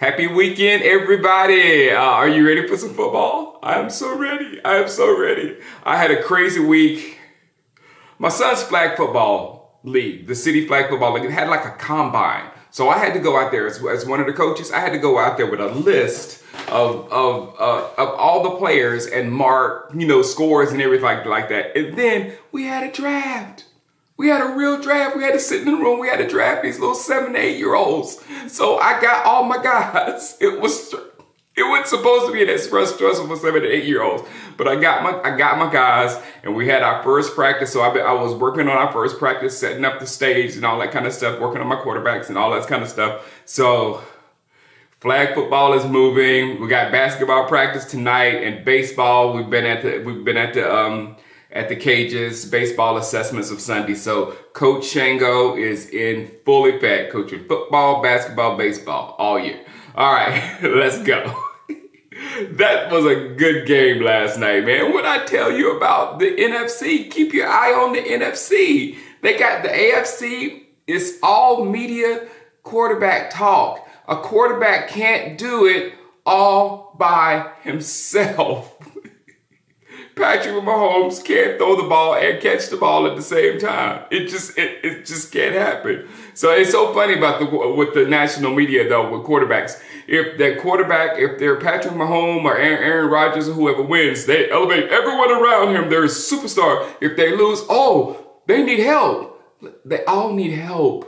Happy weekend, everybody. Are you ready for some football? I am so ready. I am so ready. I had a crazy week. My son's flag football league, the city flag football league, it had like a combine. So I had to go out there as one of the coaches. I had to go out there with a list of all the players and mark, scores and everything like that. And then we had a draft. We had a real draft. We had to sit in the room. We had to draft these little 7 to 8 year olds. So I got all my guys. It wasn't supposed to be that stressful for 7 to 8 year olds, but I got my guys, and we had our first practice. So I was working on our first practice, setting up the stage and all that kind of stuff, working on my quarterbacks and all that kind of stuff. So flag football is moving. We got basketball practice tonight and baseball. We've been at the cages, baseball assessments of Sunday. So Coach Shango is in full effect, coaching football, basketball, baseball all year. All right, let's go. That was a good game last night, man. What I tell you about the NFC, keep your eye on the NFC. They got the AFC, it's all media quarterback talk. A quarterback can't do it all by himself. Patrick Mahomes can't throw the ball and catch the ball at the same time. It just can't happen. So it's so funny with the national media though, with quarterbacks. If they're Patrick Mahomes or Aaron Rodgers or whoever wins, they elevate everyone around him. They're a superstar. If they lose, they need help. They all need help.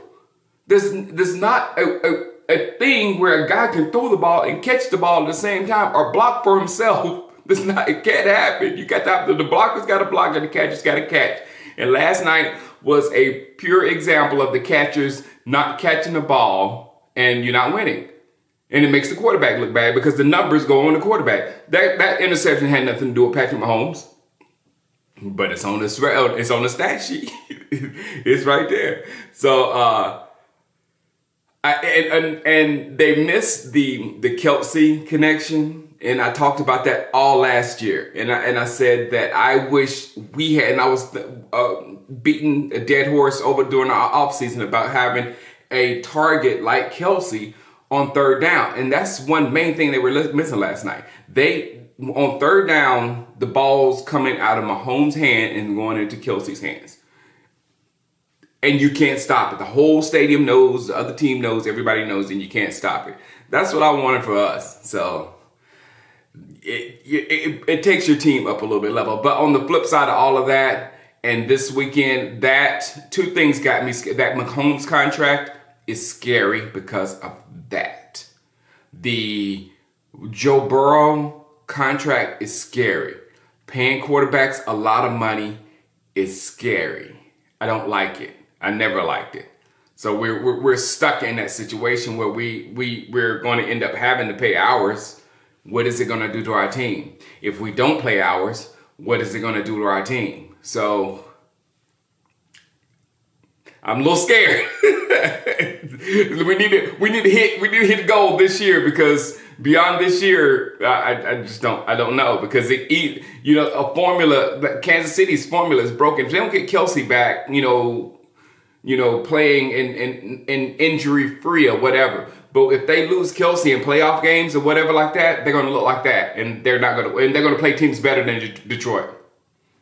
There's not a thing where a guy can throw the ball and catch the ball at the same time or block for himself. It can't happen. You got the blocker's got to block and the catcher's got to catch. And last night was a pure example of the catchers not catching the ball and you're not winning. And it makes the quarterback look bad because the numbers go on the quarterback. That interception had nothing to do with Patrick Mahomes, but it's on the stat sheet. It's right there. So and they missed the Kelsey connection. And I talked about that all last year. And I said that I wish we had, and I was beating a dead horse over during our offseason about having a target like Kelsey on third down. And that's one main thing they were missing last night. On third down, the ball's coming out of Mahomes' hand and going into Kelsey's hands. And you can't stop it. The whole stadium knows, the other team knows, everybody knows, and you can't stop it. That's what I wanted for us. So it takes your team up a little bit level. But on the flip side of all of that, and this weekend, two things got me scared. That Mahomes contract is scary because of that. The Joe Burrow contract is scary. Paying quarterbacks a lot of money is scary. I don't like it. I never liked it. So we're stuck in that situation where we're going to end up having to pay hours. What is it going to do to our team? If we don't play hours, what is it going to do to our team? So I'm a little scared. we need to hit goal this year, because beyond this year, I don't know, because a formula, Kansas City's formula is broken. If they don't get Kelsey back, playing in injury free or whatever. But if they lose Kelsey in playoff games or whatever like that, they're going to look like that, and they're going to play teams better than Detroit.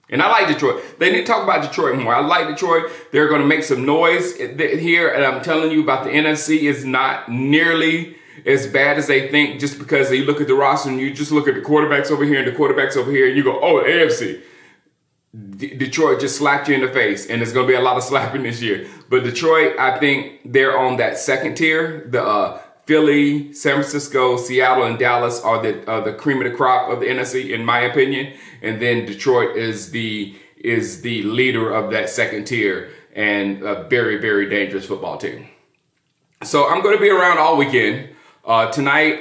And I like Detroit. They need to talk about Detroit more. I like Detroit. They're going to make some noise here, and I'm telling you about the NFC is not nearly as bad as they think, just because they look at the roster and you just look at the quarterbacks over here and the quarterbacks over here and you go, oh, AFC. Detroit just slapped you in the face, and there's going to be a lot of slapping this year. But Detroit, I think they're on that second tier. The Philly, San Francisco, Seattle, and Dallas are the cream of the crop of the NFC, in my opinion. And then Detroit is the leader of that second tier, and a very, very dangerous football team. So I'm going to be around all weekend. Tonight,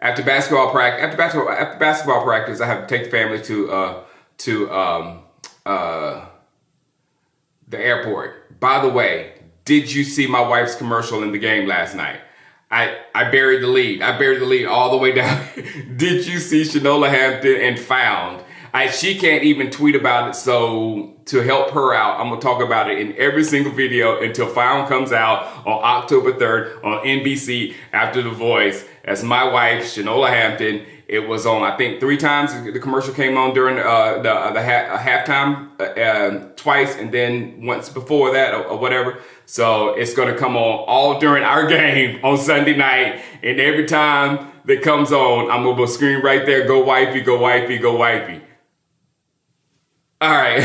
after basketball practice, I have to take the family to the airport. By the way, did you see my wife's commercial in the game last night? I buried the lead. I buried the lead all the way down. Did you see Shanola Hampton and Found? She can't even tweet about it. So to help her out, I'm gonna talk about it in every single video until Final comes out on October 3rd on NBC after The Voice. That's my wife, Shanola Hampton. It was on, I think, 3 times. The commercial came on during the halftime, twice, and then once before that or whatever. So it's going to come on all during our game on Sunday night. And every time that comes on, I'm going to scream right there, go wifey, go wifey, go wifey. All right.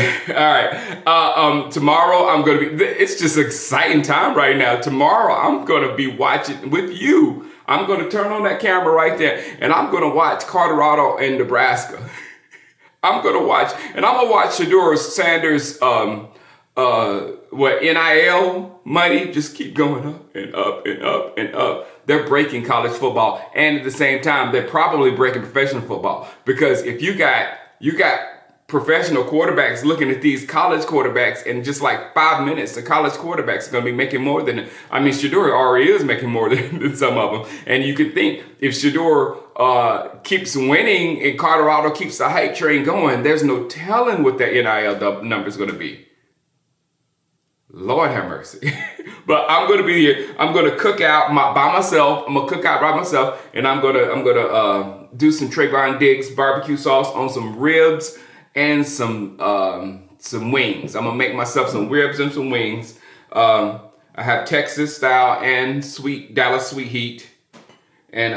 Tomorrow I'm going to be, it's just an exciting time right now. Tomorrow I'm going to be watching with you. I'm going to turn on that camera right there and I'm going to watch Colorado and Nebraska. I'm going to watch Shedeur Sanders, NIL money just keep going up and up and up and up. They're breaking college football. And at the same time, they're probably breaking professional football, because if you got professional quarterbacks looking at these college quarterbacks, in just like 5 minutes, the college quarterbacks are going to be making more than, Shedeur already is making more than some of them. And you can think if Shedeur keeps winning and Colorado keeps the hype train going, there's no telling what the NIL number is going to be. Lord have mercy. But I'm going to be here. I'm going to cook out by myself. I'm going to cook out by myself, and I'm going to do some Trayvon Diggs barbecue sauce on some ribs and some wings. I'm gonna make myself some ribs and some wings. I have Texas style and Dallas sweet heat, and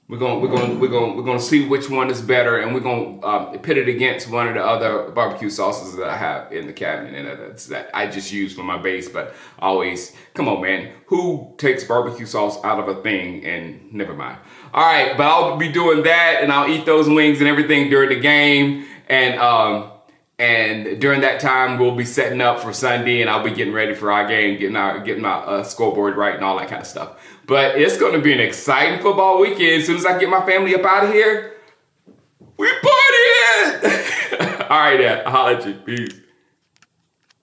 we're gonna see which one is better, and we're gonna pit it against one of the other barbecue sauces that I have in the cabinet, and that I just use for my base. But always, come on, man, who takes barbecue sauce out of a thing? And never mind. All right, but I'll be doing that, and I'll eat those wings and everything during the game. And during that time, we'll be setting up for Sunday, and I'll be getting ready for our game, getting my scoreboard right and all that kind of stuff. But it's going to be an exciting football weekend. As soon as I get my family up out of here, we partying! All right, Dad. I'll holler at you. Peace.